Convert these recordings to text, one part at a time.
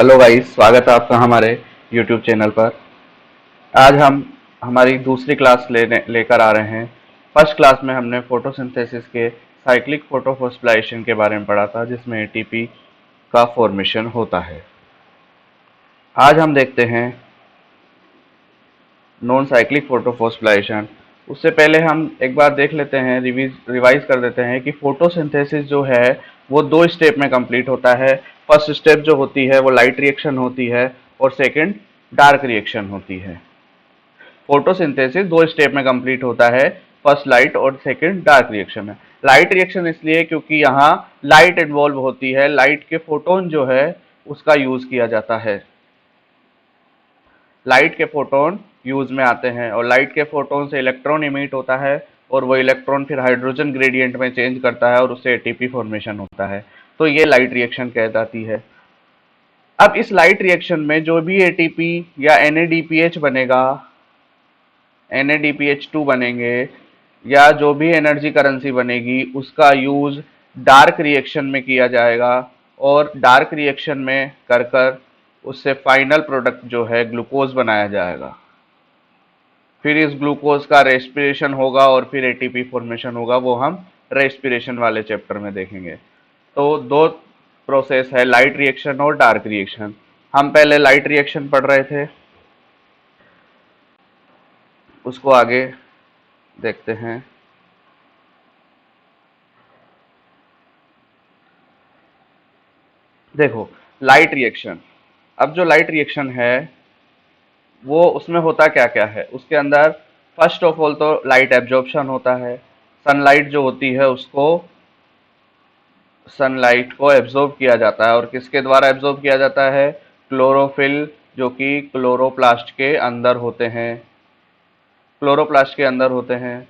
Hello guys, स्वागत है आपका हमारे यूट्यूब चैनल पर। आज हम हमारी दूसरी क्लास लेकर आ रहे हैं। फर्स्ट क्लास में हमने फोटोसिंथेसिस के साइक्लिक फोटोफॉस्फोराइलेशन के बारे में पढ़ा था, जिसमें एटीपी का फॉर्मेशन होता है। आज हम देखते हैं नॉन साइक्लिक फोटोफॉस्फोराइलेशन। उससे पहले हम एक बार देख लेते हैं, रिवाइज कर देते हैं कि फोटोसिंथेसिस जो है वो दो स्टेप में कंप्लीट होता है। फर्स्ट स्टेप जो होती है वो लाइट रिएक्शन होती है और सेकंड डार्क रिएक्शन होती है। फोटोसिंथेसिस दो स्टेप में कंप्लीट होता है, फर्स्ट लाइट और सेकंड डार्क रिएक्शन है। लाइट रिएक्शन इसलिए क्योंकि यहाँ लाइट इन्वॉल्व होती है, लाइट के फोटोन जो है उसका यूज किया जाता है। लाइट के फोटोन यूज में आते हैं और लाइट के फोटोन से इलेक्ट्रॉन इमिट होता है और वो इलेक्ट्रॉन फिर हाइड्रोजन ग्रेडियंट में चेंज करता है और उससे एटीपी फॉर्मेशन होता है। तो ये लाइट रिएक्शन कहलाती है। अब इस लाइट रिएक्शन में जो भी एटीपी या एनएडीपीएच बनेगा, एनएडीपीएच2 बनेंगे या जो भी एनर्जी करेंसी बनेगी, उसका यूज डार्क रिएक्शन में किया जाएगा और डार्क रिएक्शन में कर कर उससे फाइनल प्रोडक्ट जो है ग्लूकोज बनाया जाएगा। फिर इस ग्लूकोज का रेस्पिरेशन होगा और फिर एटीपी फॉर्मेशन होगा, वो हम रेस्पिरेशन वाले चैप्टर में देखेंगे। तो दो प्रोसेस है, लाइट रिएक्शन और डार्क रिएक्शन। हम पहले लाइट रिएक्शन पढ़ रहे थे, उसको आगे देखते हैं। देखो, लाइट रिएक्शन, अब जो लाइट रिएक्शन है वो उसमें होता क्या क्या है उसके अंदर। फर्स्ट ऑफ ऑल तो लाइट एब्जॉर्प्शन होता है। सनलाइट जो होती है उसको, सनलाइट को एब्जॉर्ब किया जाता है और किसके द्वारा एब्जॉर्ब किया जाता है? क्लोरोफिल, जो कि क्लोरोप्लास्ट के अंदर होते हैं, क्लोरोप्लास्ट के अंदर होते हैं।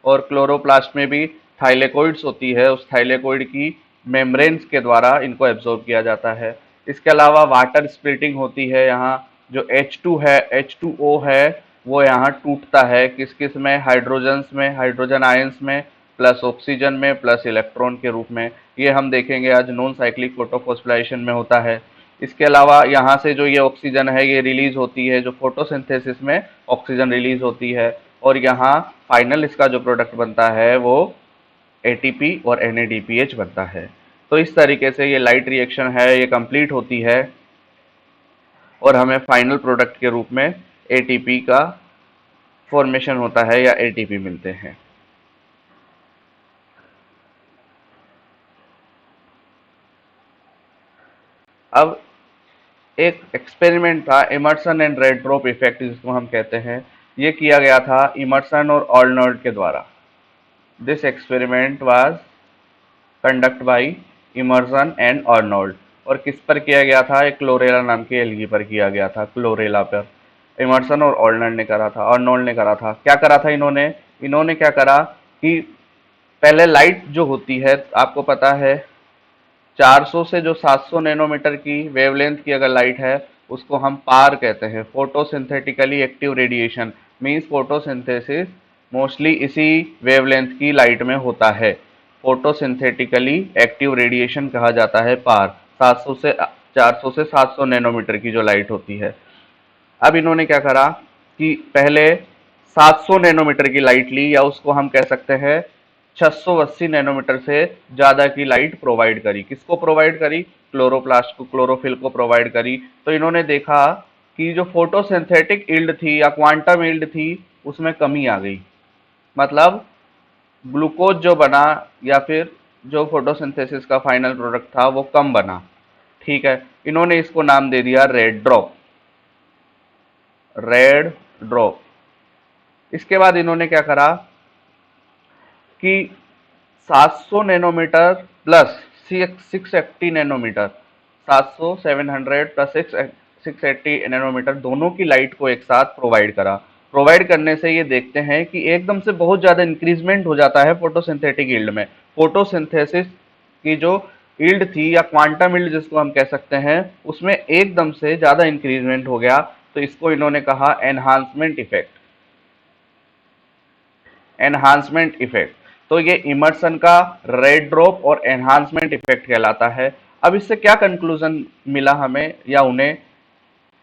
और क्लोरोप्लास्ट में भी थाइलेकोइड्स होती है, उस थाइलेकोइड की मेम्ब्रेन्स के द्वारा इनको एब्जॉर्ब किया जाता है। इसके अलावा वाटर स्प्लिटिंग होती है। यहाँ जो H2 है, H2O है, वो यहाँ टूटता है किस किस में? हाइड्रोजन्स में, हाइड्रोजन आयंस में, प्लस ऑक्सीजन में, प्लस इलेक्ट्रॉन के रूप में। ये हम देखेंगे आज नॉन साइक्लिक फोटोफॉस्फोराइलेशन में होता है। इसके अलावा यहाँ से जो ये ऑक्सीजन है ये रिलीज होती है, जो फोटोसिंथेसिस में ऑक्सीजन रिलीज होती है, और यहाँ फाइनल इसका जो प्रोडक्ट बनता है वो एटीपी और एनएडीपीएच बनता है। तो इस तरीके से ये लाइट रिएक्शन है, ये कंप्लीट होती है और हमें फाइनल प्रोडक्ट के रूप में एटीपी का फॉर्मेशन होता है या एटीपी मिलते हैं। अब एक एक्सपेरिमेंट था, Emerson and red drop effect जिसको हम कहते हैं। ये किया गया था इमर्सन और अर्नोल्ड के द्वारा। This experiment was conduct by Emerson and Arnold. और किस पर किया गया था? एक क्लोरेला नाम के एल्गी पर किया गया था, क्लोरेला पर। इमर्सन और अर्नोल्ड ने करा था, अर्नोल्ड ने करा था। क्या करा था इन्होंने? इन्होंने क्या करा कि पहले लाइट जो होती है, आपको पता है 400 से जो 700 नैनोमीटर की वेवलेंथ की अगर लाइट है उसको हम पार कहते हैं, photosynthetically active radiation. Means photosynthesis mostly इसी वेवलेंथ की लाइट में होता है। फोटोसिंथेटिकली एक्टिव रेडिएशन कहा जाता है पार, 700 से 400 से 700 नैनोमीटर की जो लाइट होती है। अब इन्होंने क्या करा कि पहले 700 नैनोमीटर की लाइट ली, या उसको हम कह सकते हैं 680 नैनोमीटर से ज्यादा की लाइट प्रोवाइड करी। किसको प्रोवाइड करी? क्लोरोप्लास्ट को, क्लोरोफिल को प्रोवाइड करी। तो इन्होंने देखा कि जो फोटोसिंथेटिक यील्ड थी या क्वांटम यील्ड थी उसमें कमी आ गई। मतलब ग्लूकोज जो बना या फिर जो फोटोसिंथेसिस का फाइनल प्रोडक्ट था वो कम बना। ठीक है, इन्होंने इसको नाम दे दिया रेड ड्रॉप, रेड ड्रॉप। इसके बाद इन्होंने क्या करा कि 700 nanometer plus 680 nanometer, 700 700 plus 680 nanometer दोनों की लाइट को एक साथ प्रोवाइड करा। प्रोवाइड करने से ये देखते हैं कि एकदम से बहुत ज़्यादा इंक्रीजमेंट हो जाता है फोटोसिंथेटिक यील्ड में। फोटोसिंथेसिस की जो यील्ड थी या क्वांटम यील्ड जिसको हम कह सकते हैं, उसमें एकदम से ज़्यादा इंक्रीजमेंट हो गया। तो इसको इन्होंने कहा एनहांसमेंट इफेक्ट, एनहांसमेंट इफेक्ट। तो ये इमर्सन का रेड ड्रॉप और एनहांसमेंट इफेक्ट कहलाता है। अब इससे क्या कंक्लूजन मिला हमें, या उन्हें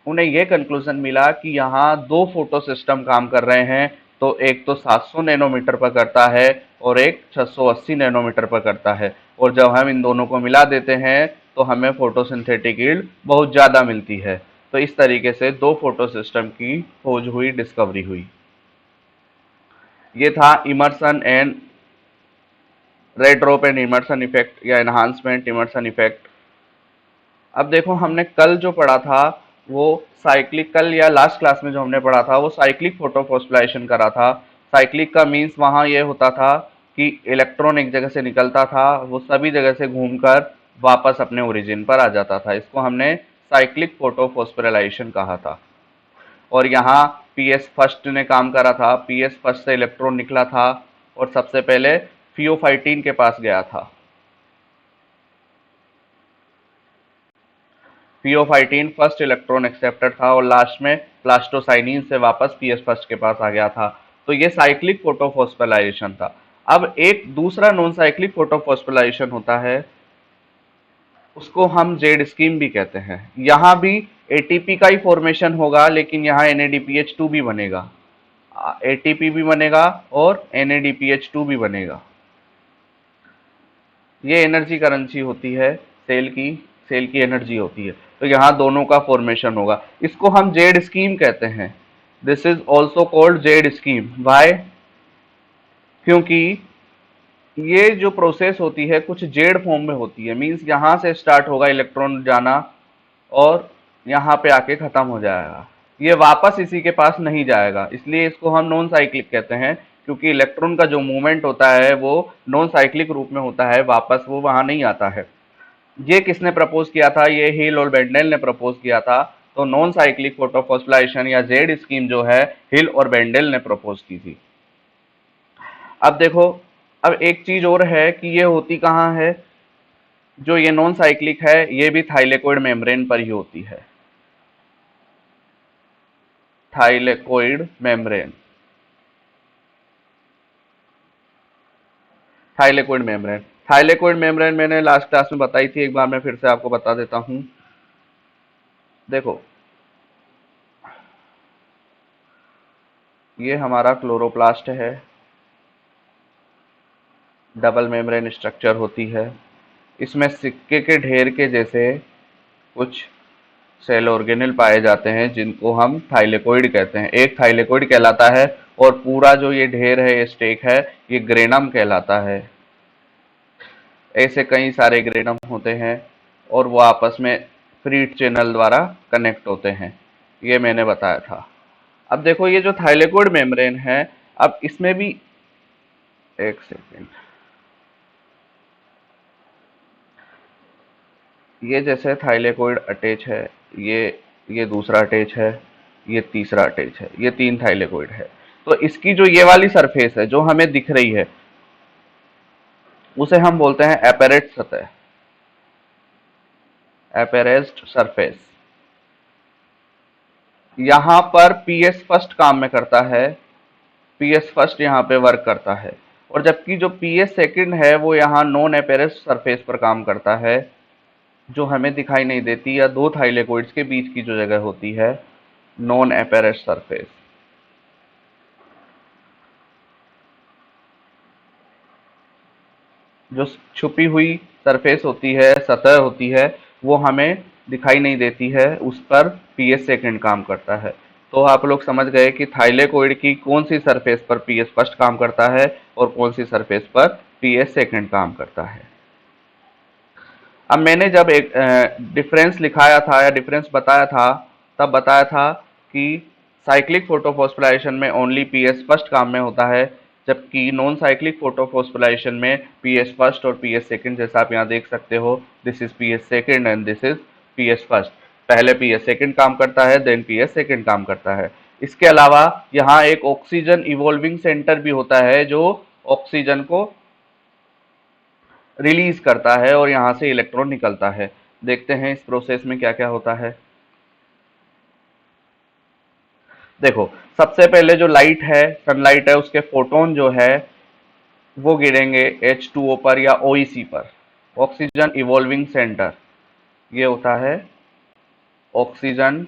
उन्हें यह कंक्लूजन मिला कि यहाँ दो फोटो सिस्टम काम कर रहे हैं। तो एक तो 700 नैनोमीटर पर करता है और एक 680 नैनोमीटर पर करता है, और जब हम इन दोनों को मिला देते हैं तो हमें फोटोसिंथेटिक यील्ड बहुत ज़्यादा मिलती है। तो इस तरीके से दो फोटो सिस्टम की खोज हुई, डिस्कवरी हुई। ये था Emerson and red drop and Emerson effect या एनहांसमेंट इमर्सन इफेक्ट। अब देखो, हमने कल जो पढ़ा था वो साइक्लिक, कल या लास्ट क्लास में जो हमने पढ़ा था वो साइक्लिक फोटोफॉस्फोराइलेशन करा था। साइक्लिक का मीन्स वहाँ ये होता था कि इलेक्ट्रॉन एक जगह से निकलता था, वो सभी जगह से घूमकर वापस अपने ओरिजिन पर आ जाता था। इसको हमने साइक्लिक फोटोफॉस्फोराइलेशन कहा था। और यहाँ पीएस फर्स्ट ने काम करा था। पीएस फर्स्ट से इलेक्ट्रॉन निकला था और सबसे पहले फियोफाइटीन के पास गया था। फियोफाइटीन फर्स्ट इलेक्ट्रॉन एक्सेप्टर था और लास्ट में प्लास्टोसाइनिन से वापस पीएस फर्स्ट के पास आ गया था। तो ये साइक्लिक फोटोफॉस्फोराइलेशन था। अब एक दूसरा नॉन साइक्लिक फोटोफॉस्फोराइलेशन होता है, उसको हम जेड स्कीम भी कहते हैं। यहाँ भी एटीपी का ही फॉर्मेशन होगा, लेकिन यहाँ NADPH2 भी बनेगा, एटीपी भी बनेगा और NADPH2 भी बनेगा। ये एनर्जी करेंसी होती है, सेल की एनर्जी होती है। तो यहाँ दोनों का फॉर्मेशन होगा। इसको हम जेड स्कीम कहते हैं। This is also called Z scheme. Why? क्योंकि ये जो प्रोसेस होती है कुछ जेड फॉर्म में होती है। मींस यहाँ से स्टार्ट होगा इलेक्ट्रॉन जाना और यहाँ पे आके खत्म हो जाएगा, ये वापस इसी के पास नहीं जाएगा। इसलिए इसको हम नॉन साइक्लिक कहते हैं, क्योंकि इलेक्ट्रॉन का जो मूवमेंट होता है वो नॉन साइक्लिक रूप में होता है, वापस वो वहां नहीं आता है। ये किसने प्रपोज किया था? ये हिल और बेंडेल ने प्रपोज किया था। तो नॉन साइक्लिक फोटोफॉस्फोराइलेशन या जेड स्कीम जो है हिल और बेंडेल ने प्रपोज की थी। अब देखो, अब एक चीज और है कि ये होती कहाँ है। जो ये नॉन साइक्लिक है ये भी थाइलेकोइड मेम्ब्रेन पर ही होती है। Thylakoid membrane, thylakoid membrane, thylakoid membrane मैंने लास्ट क्लास में बताई थी, एक बार मैं फिर से आपको बता देता हूं। देखो, ये हमारा क्लोरोप्लास्ट है, डबल मेम्ब्रेन स्ट्रक्चर होती है। इसमें सिक्के के ढेर के जैसे कुछ सेल ऑर्गेनेल पाए जाते हैं जिनको हम थाइलेकोइड कहते हैं। एक थाइलेकोइड कहलाता है और पूरा जो ये ढेर है, ये स्टेक है, ये ग्रेनम कहलाता है। ऐसे कई सारे ग्रेनम होते हैं और वो आपस में फ्रीट चैनल द्वारा कनेक्ट होते हैं, ये मैंने बताया था। अब देखो, ये जो थाइलेकोइड मेम्ब्रेन है, अब इसमें भी एक सेकेंड, ये जैसे थाइलेकोइड अटैच है, ये दूसरा अटैच है, ये तीसरा अटैच है, ये तीन थाइलेकोइड है। तो इसकी जो ये वाली सरफेस है जो हमें दिख रही है उसे हम बोलते हैं एपेरेट सतह, एपेरेस्ड सरफेस। यहां पर पीएस फर्स्ट काम में करता है, पीएस फर्स्ट यहाँ पे वर्क करता है, और जबकि जो पीएस सेकंड है वो यहाँ नॉन एपेरेस्ट सरफेस पर काम करता है, जो हमें दिखाई नहीं देती, या दो थाइलेकोइड्स के बीच की जो जगह होती है, नॉन एपेरेस्ट सरफेस। जो छुपी हुई सरफेस होती है, सतह होती है, वो हमें दिखाई नहीं देती है, उस पर पीएस सेकंड काम करता है। तो आप लोग समझ गए कि थाइलेकोइड की कौन सी सरफेस पर पीएस फर्स्ट काम करता है और कौन सी सरफेस पर पीएस सेकंड काम करता है। अब मैंने जब एक डिफरेंस लिखाया था या डिफरेंस बताया था, तब बताया था कि साइक्लिक फोटोफॉस्फोराइलेशन में ओनली पीएस फर्स्ट काम में होता है, जबकि नॉन साइक्लिक फोटोफॉस्फोराइलेशन में पीएस फर्स्ट और पीएस सेकंड, जैसा आप यहाँ देख सकते हो, this is PS second and this is PS first. पहले पीएस सेकंड काम करता है, देन पीएस सेकंड काम करता है। इसके अलावा यहाँ एक ऑक्सीजन इवॉल्विंग सेंटर भी होता है जो ऑक्सीजन को रिलीज करता है और यहां से इलेक्ट्रॉन निकलता है। देखते हैं इस प्रोसेस में क्या क्या होता है। देखो, सबसे पहले जो लाइट है, सनलाइट है, उसके फोटोन जो है वो गिरेंगे H2O पर या OEC पर, ऑक्सीजन इवॉल्विंग सेंटर। ये होता है ऑक्सीजन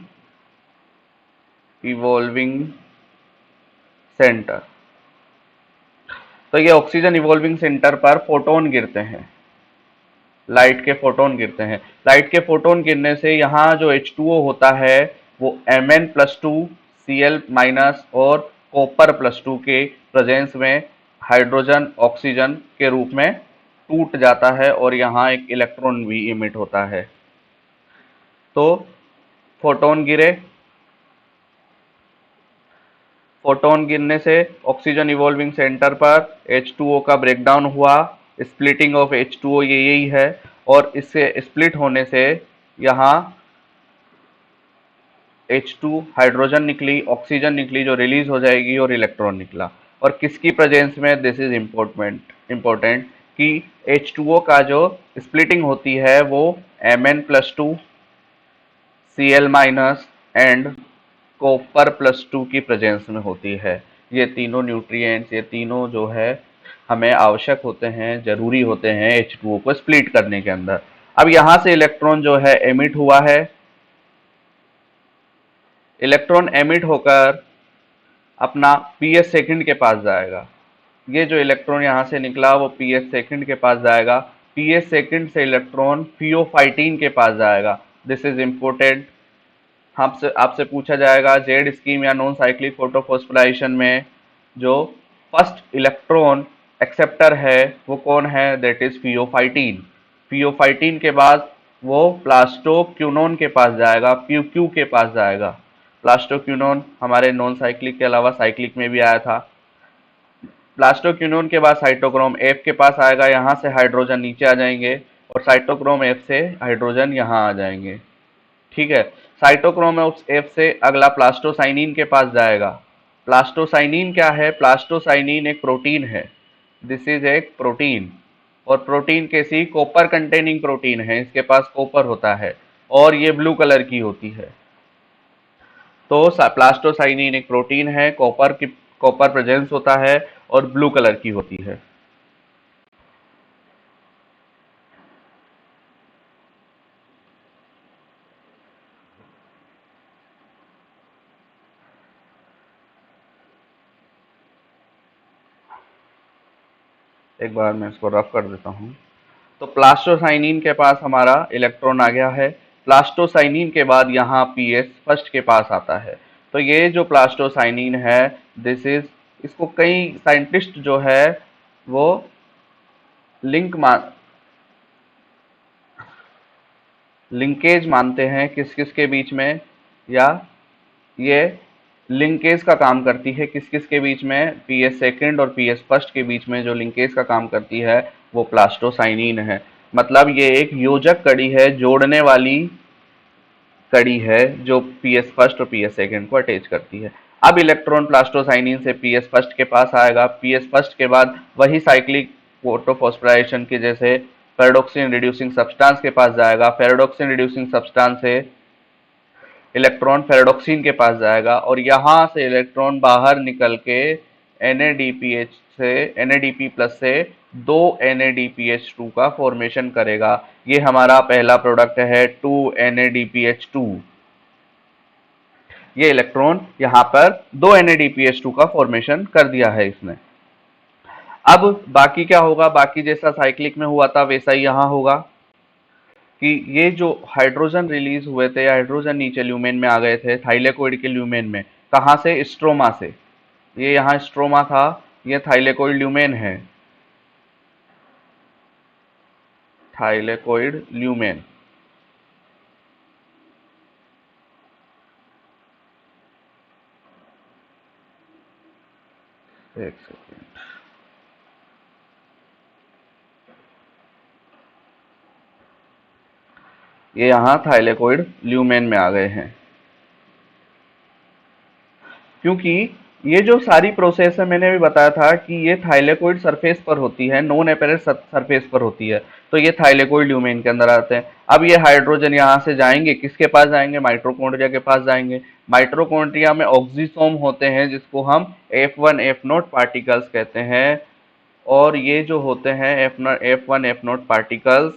इवॉल्विंग सेंटर। तो ये ऑक्सीजन इवॉल्विंग सेंटर पर फोटोन गिरते हैं, लाइट के फोटोन गिरते हैं। लाइट के फोटोन गिरने से यहाँ जो H2O होता है वो Mn+2 Cl माइनस और कॉपर+2 के प्रेजेंस में हाइड्रोजन ऑक्सीजन के रूप में टूट जाता है और यहाँ एक इलेक्ट्रॉन भी इमिट होता है। तो फोटोन गिरे, फोटोन गिरने से ऑक्सीजन इवॉल्विंग सेंटर पर H2O का ब्रेकडाउन हुआ, स्प्लिटिंग ऑफ H2O ये यही है, और इससे स्प्लिट होने से यहाँ H2 हाइड्रोजन निकली, ऑक्सीजन निकली जो रिलीज हो जाएगी और इलेक्ट्रॉन निकला। और किसकी प्रेजेंस में, दिस इज इम्पोर्टेंट कि H2O का जो स्प्लिटिंग होती है वो Mn+2 Cl माइनस एंड कॉपर+2 की प्रेजेंस में होती है। ये तीनों न्यूट्रिएंट्स, ये तीनों जो है हमें आवश्यक होते हैं, जरूरी होते हैं H2O को स्प्लिट करने के अंदर। अब यहां से इलेक्ट्रॉन जो है एमिट हुआ है, इलेक्ट्रॉन एमिट होकर अपना पीएस सेकंड के पास जाएगा। ये जो इलेक्ट्रॉन यहाँ से निकला वो पीएस सेकंड के पास जाएगा, पीएस सेकंड से इलेक्ट्रॉन थियोफाइटीन के पास जाएगा। This is important. आपसे आपसे पूछा जाएगा जेड स्कीम या नॉन साइक्लिक फोटोफॉस्फोराइलेशन में जो फर्स्ट इलेक्ट्रॉन एक्सेप्टर है वो कौन है, दैट इज थियोफाइटीन। थियोफाइटीन के बाद वो प्लास्टोक्यूनोन के पास जाएगा, क्यू के पास जाएगा। प्लास्टोक्यूनोन हमारे नॉन साइक्लिक के अलावा साइक्लिक में भी आया था। प्लास्टोक्यूनोन के बाद साइटोक्रोम एफ के पास आएगा, यहाँ से हाइड्रोजन नीचे आ जाएंगे और साइटोक्रोम एफ से हाइड्रोजन यहाँ आ जाएंगे। ठीक है, साइटोक्रोम एफ से अगला प्लास्टोसाइनिन के पास जाएगा। प्लास्टोसाइनिन क्या है, प्लास्टोसाइनिन एक प्रोटीन है, दिस इज एक प्रोटीन, और प्रोटीन कैसी, कॉपर कंटेनिंग प्रोटीन है, इसके पास कॉपर होता है और ये ब्लू कलर की होती है। तो प्लास्टोसाइनिन एक प्रोटीन है, कॉपर प्रेजेंस होता है और ब्लू कलर की होती है। एक बार मैं इसको रफ कर देता हूँ। तो प्लास्टोसाइनिन के पास हमारा इलेक्ट्रॉन आ गया है, प्लास्टोसाइनिन के बाद यहाँ पीएस फर्स्ट के पास आता है। तो ये जो प्लास्टोसाइनिन है, दिस इज, इसको कई साइंटिस्ट जो है वो लिंकेज मानते हैं किस किस के बीच में, या ये लिंकेज का काम करती है किस किस के बीच में, पीएस सेकंड और पीएस फर्स्ट के बीच में जो लिंकेज का काम करती है वो प्लास्टोसाइनिन है। मतलब ये एक योजक कड़ी है, जोड़ने वाली कड़ी है जो पीएस फर्स्ट और पीएस सेकंड को अटैच करती है। अब इलेक्ट्रॉन प्लास्टोसाइनिन से पीएस फर्स्ट के पास आएगा, पीएस फर्स्ट के बाद वही साइक्लिक फोटोफॉस्फोराइलेशन के जैसे पैराडॉक्सिन रिड्यूसिंग सब्सटेंस के पास जाएगा, पैराडॉक्सिन रिड्यूसिंग सब्सटेंस से इलेक्ट्रॉन फेरेडॉक्सिन के पास जाएगा और यहाँ से इलेक्ट्रॉन बाहर निकल के NADPH से NADP प्लस से 2 NADPH2 का फॉर्मेशन करेगा। ये हमारा पहला प्रोडक्ट है 2 NADPH2। ये इलेक्ट्रॉन यहाँ पर 2 NADPH2 का फॉर्मेशन कर दिया है इसने। अब बाकी क्या होगा, बाकी जैसा साइक्लिक में हुआ था वैसा ही यहाँ होगा कि ये जो हाइड्रोजन रिलीज हुए थे, हाइड्रोजन नीचे ल्यूमेन में आ गए थे, थाइलेकोइड के ल्यूमेन में, कहाँ से, स्ट्रोमा से। ये यहाँ स्ट्रोमा था, ये थाइलेकोइड ल्यूमेन है, थाइलेकोइड ल्यूमेन। एक सेकेंड, ये यहाँ थाइलेकोइड ल्यूमेन में आ गए हैं क्योंकि ये जो सारी प्रोसेस है मैंने भी बताया था कि ये थाइलेकोइड सरफेस पर होती है, नॉन एपेरेंट सरफेस पर होती है, तो ये थाइलेकोइड ल्यूमेन के अंदर आते हैं। अब ये हाइड्रोजन यहाँ से जाएंगे, किसके पास जाएंगे, माइटोकॉन्ड्रिया के पास जाएंगे। माइटोकॉन्ड्रिया में ऑक्सीसोम होते हैं जिसको हम F1 F0 पार्टिकल्स कहते हैं, और ये जो होते हैं F1 F0 पार्टिकल्स,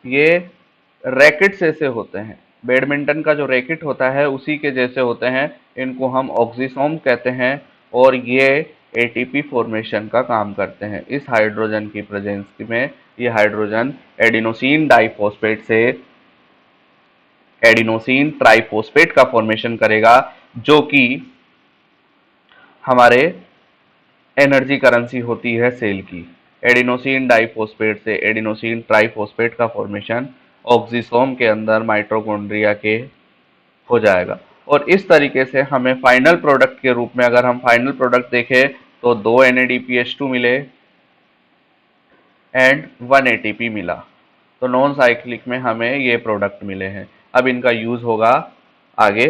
ये रैकेट जैसे होते हैं, बैडमिंटन का जो रैकेट होता है उसी के जैसे होते हैं, इनको हम ऑक्सीसोम कहते हैं और ये एटीपी फॉर्मेशन का काम करते हैं। इस हाइड्रोजन की प्रेजेंस में ये हाइड्रोजन एडिनोसिन डाइफॉस्फेट से एडिनोसिन ट्राइफॉस्फेट का फॉर्मेशन करेगा, जो कि हमारे एनर्जी करेंसी होती है सेल की। एडिनोसिन डाइफॉस्फेट से एडिनोसिन ट्राइफॉस्फेट का फॉर्मेशन ऑक्सीसोम के अंदर माइटोकॉन्ड्रिया के हो जाएगा। और इस तरीके से हमें फाइनल प्रोडक्ट के रूप में, अगर हम फाइनल प्रोडक्ट देखें तो 2 NADPH2 मिले एंड 1 ATP मिला। तो नॉन साइक्लिक में हमें ये प्रोडक्ट मिले हैं। अब इनका यूज होगा आगे,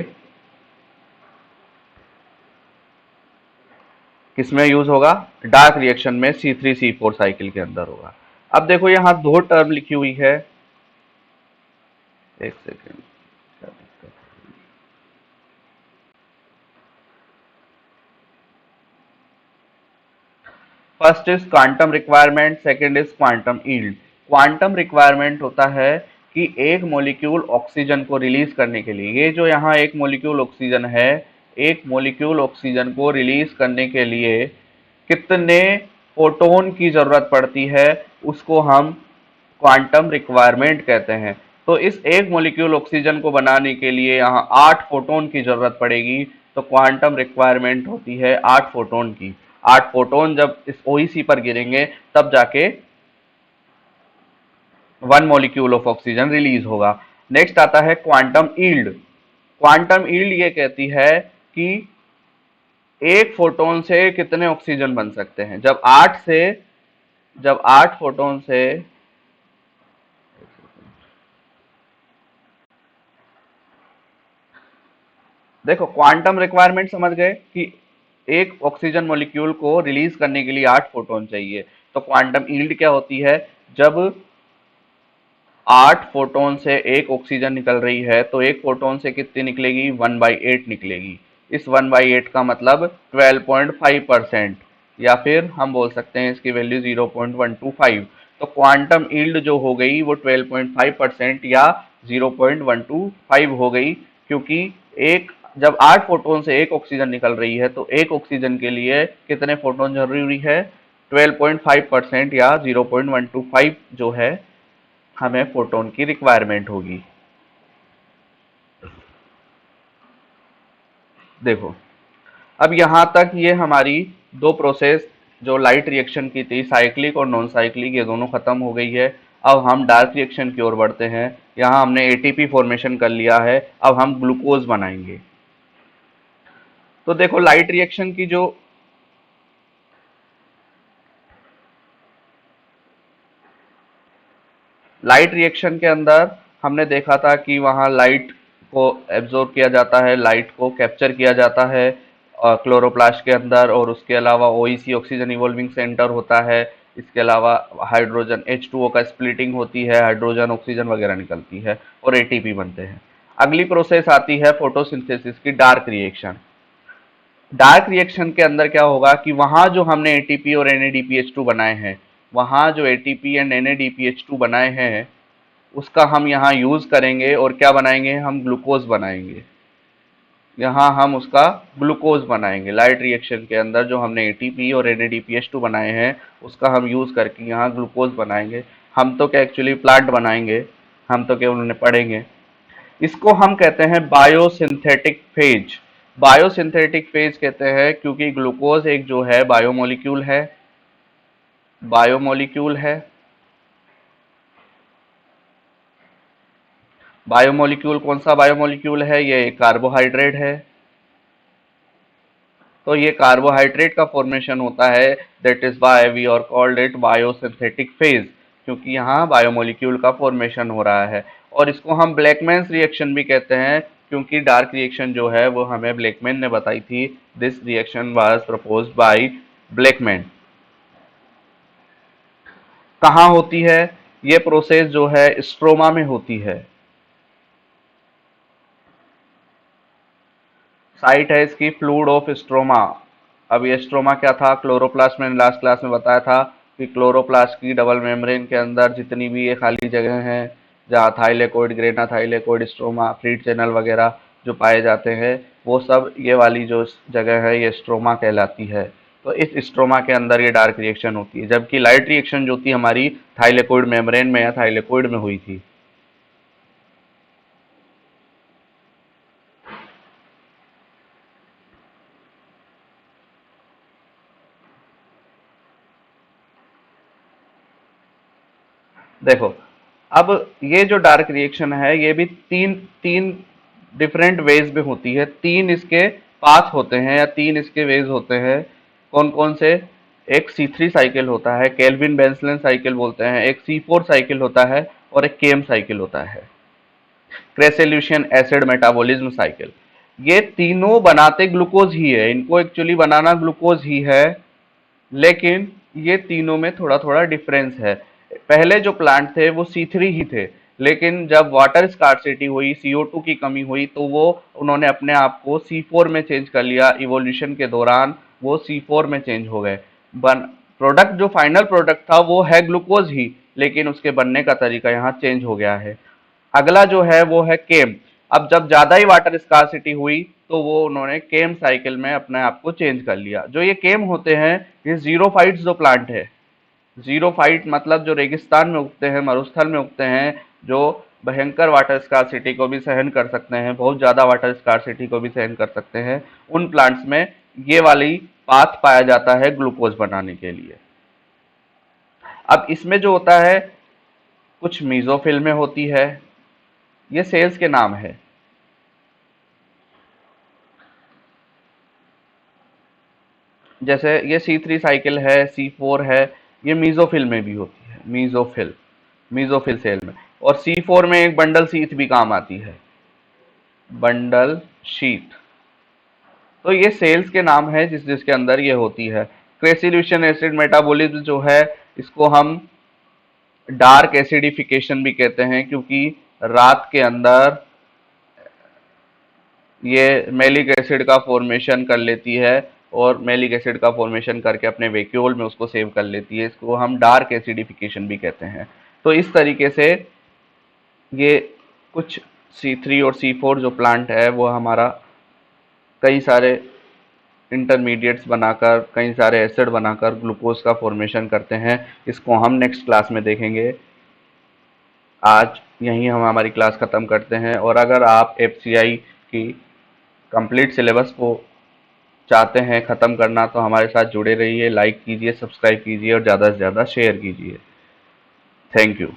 किसमें यूज होगा? डार्क रिएक्शन में C3C4 साइकिल के अंदर होगा। अब देखो यहां दो टर्म लिखी हुई है, एक second, first is quantum requirement, second is quantum yield. Quantum requirement होता है कि एक मॉलिक्यूल ऑक्सीजन को रिलीज करने के लिए, ये जो यहाँ एक मॉलिक्यूल ऑक्सीजन है, एक मॉलिक्यूल ऑक्सीजन को रिलीज करने के लिए कितने फोटोन की जरूरत पड़ती है, उसको हम क्वांटम रिक्वायरमेंट कहते हैं। तो इस एक मॉलिक्यूल ऑक्सीजन को बनाने के लिए यहाँ 8 फोटोन की जरूरत पड़ेगी, तो क्वांटम रिक्वायरमेंट होती है 8 फोटोन की। 8 फोटोन जब इस OEC पर गिरेंगे तब जाके 1 मॉलिक्यूल ऑफ ऑक्सीजन रिलीज होगा। नेक्स्ट आता है क्वांटम यील्ड। क्वांटम यील्ड ये कहती है कि एक फोटोन से कितने ऑक्सीजन बन सकते हैं। जब 8 फोटोन से, देखो क्वांटम रिक्वायरमेंट समझ गए कि एक ऑक्सीजन मॉलिक्यूल को रिलीज करने के लिए 8 फोटोन चाहिए। तो क्वांटम यील्ड क्या होती है? जब 8 फोटोन से एक ऑक्सीजन निकल रही है तो एक फोटोन से कितनी निकलेगी? 1/8 निकलेगी। इस 1/8 का मतलब 12.5%, या फिर हम बोल सकते हैं इसकी वैल्यू 0.125। तो क्वांटम यील्ड जो हो गई वो 12.5% या 0.125 हो गई, क्योंकि एक जब 8 फोटोन से एक ऑक्सीजन निकल रही है तो एक ऑक्सीजन के लिए कितने फोटोन जरूरी है? 12.5% या 0.125 जो है हमें फोटोन की रिक्वायरमेंट होगी। देखो अब यहां तक ये हमारी दो प्रोसेस जो लाइट रिएक्शन की थी, साइक्लिक और नॉन साइक्लिक, ये दोनों खत्म हो गई है। अब हम डार्क रिएक्शन की ओर बढ़ते हैं। यहां हमने एटीपी फॉर्मेशन कर लिया है, अब हम ग्लूकोज बनाएंगे। तो देखो लाइट रिएक्शन की जो लाइट रिएक्शन के अंदर हमने देखा था कि वहाँ लाइट को एब्जॉर्ब किया जाता है, लाइट को कैप्चर किया जाता है क्लोरोप्लास्ट के अंदर, और उसके अलावा OEC ऑक्सीजन इवॉल्विंग सेंटर होता है। इसके अलावा हाइड्रोजन H2O का स्प्लिटिंग होती है, हाइड्रोजन ऑक्सीजन वगैरह निकलती है और ATP बनते हैं। अगली प्रोसेस आती है फोटोसिंथेसिस की, डार्क रिएक्शन। डार्क रिएक्शन के अंदर क्या होगा कि वहां जो हमने ATP और NADPH2 बनाए हैं, वहां जो ATP एंड NADPH2 बनाए हैं उसका हम यहाँ यूज करेंगे और क्या बनाएंगे? हम ग्लूकोज बनाएंगे। यहाँ हम उसका ग्लूकोज बनाएंगे। लाइट रिएक्शन के अंदर जो हमने ATP और NADPH2 बनाए हैं उसका हम यूज करके यहाँ ग्लूकोज बनाएंगे। हम तो क्या एक्चुअली प्लांट बनाएंगे, हम तो क्या उन्हें पढ़ेंगे। इसको हम कहते हैं बायोसिंथेटिक फेज। बायोसिंथेटिक फेज कहते हैं क्योंकि ग्लूकोज एक जो है बायोमोलिक्यूल है, बायोमोलिक्यूल है। बायोमोलिक्यूल कौन सा बायोमोलिक्यूल है? ये कार्बोहाइड्रेट है। तो ये कार्बोहाइड्रेट का फॉर्मेशन होता है, that is why we are called it biosynthetic phase, क्योंकि यहाँ बायोमोलिक्यूल का फॉर्मेशन हो रहा है। और इसको हम ब्लैकमैन्स रिएक्शन भी कहते हैं, क्योंकि डार्क रिएक्शन जो है वो हमें ब्लैकमैन ने बताई थी। This reaction was proposed by Blackman. कहाँ होती है ये प्रोसेस? जो है स्ट्रोमा में होती है। साइट है इसकी फ्लूइड ऑफ स्ट्रोमा। अब ये स्ट्रोमा क्या था? क्लोरोप्लास्ट, मैंने लास्ट क्लास में बताया था कि क्लोरोप्लास्ट की डबल मेम्ब्रेन के अंदर जितनी भी ये खाली जगह हैं जहाँ थाइलेकोइड, ग्रेनाथाइलेकोइड, स्ट्रोमा, फ्रीड चैनल वगैरह जो पाए जाते हैं, वो सब ये वाली जो जगह है ये स्ट्रोमा कहलाती है। तो इस स्ट्रोमा के अंदर ये डार्क रिएक्शन होती है, जबकि लाइट रिएक्शन जो थी हमारी थाइलेकोइड मेम्ब्रेन में या थाइलेकोइड में हुई थी। देखो, अब ये जो डार्क रिएक्शन है ये भी तीन तीन डिफरेंट वेज में होती है। तीन इसके पाथ होते हैं या तीन इसके वेज होते हैं। कौन कौन से? एक C3 साइकिल होता है, केल्विन बेंसलन साइकिल बोलते हैं, एक C4 साइकिल होता है और एक केम साइकिल होता है, क्रेसेल्यूशन एसिड मेटाबॉलिज्म साइकिल। ये तीनों बनाते ग्लूकोज ही है, इनको एक्चुअली बनाना ग्लूकोज ही है, लेकिन ये तीनों में थोड़ा थोड़ा डिफरेंस है। पहले जो प्लांट थे वो C3 ही थे, लेकिन जब वाटर स्कार्सिटी हुई, CO2 की कमी हुई, तो वो उन्होंने अपने आप को C4 में चेंज कर लिया। इवोल्यूशन के दौरान वो C4 में चेंज हो गए। बन प्रोडक्ट जो फाइनल प्रोडक्ट था वो है ग्लूकोज ही, लेकिन उसके बनने का तरीका यहाँ चेंज हो गया है। अगला जो है वो है केम। अब जब ज्यादा ही वाटर स्कार्सिटी हुई तो वो उन्होंने केम साइकिल में अपने आप को चेंज कर लिया। जो ये केम होते हैं, ये जीरोफाइट्स जो प्लांट है, जीरोफाइट मतलब जो रेगिस्तान में उगते हैं, मरुस्थल में उगते हैं, जो भयंकर वाटर स्कार्सिटी को भी सहन कर सकते हैं, बहुत ज्यादा वाटर स्कार्सिटी को भी सहन कर सकते हैं, उन प्लांट्स में ये वाली पाथ पाया जाता है ग्लूकोज बनाने के लिए। अब इसमें जो होता है, कुछ मीजोफिल में होती है, ये सेल्स के नाम है। जैसे ये C3 साइकिल है, C4 है, ये मीजोफिल में भी होती है, मीजोफिल, मीजोफिल सेल में। और C4 में एक बंडल शीथ भी काम आती है, बंडल शीथ। तो ये सेल्स के नाम है जिसके अंदर ये होती है। क्रेसिल्यूशन एसिड मेटाबॉलिज्म जो है, इसको हम डार्क एसिडिफिकेशन भी कहते हैं, क्योंकि रात के अंदर ये मैलिक एसिड का फॉर्मेशन कर लेती है और मैलिक एसिड का फॉर्मेशन करके अपने वैक्यूल में उसको सेव कर लेती है। इसको हम डार्क एसिडिफिकेशन भी कहते हैं। तो इस तरीके से ये कुछ C3 और C4 जो प्लांट है वो हमारा कई सारे इंटरमीडिएट्स बनाकर, कई सारे एसिड बनाकर ग्लूकोज का फॉर्मेशन करते हैं। इसको हम नेक्स्ट क्लास में देखेंगे। आज यहीं हम हमारी क्लास ख़त्म करते हैं। और अगर आप FCI की कंप्लीट सिलेबस को चाहते हैं ख़त्म करना, तो हमारे साथ जुड़े रहिए, लाइक कीजिए, सब्सक्राइब कीजिए और ज़्यादा से ज़्यादा शेयर कीजिए। Thank you.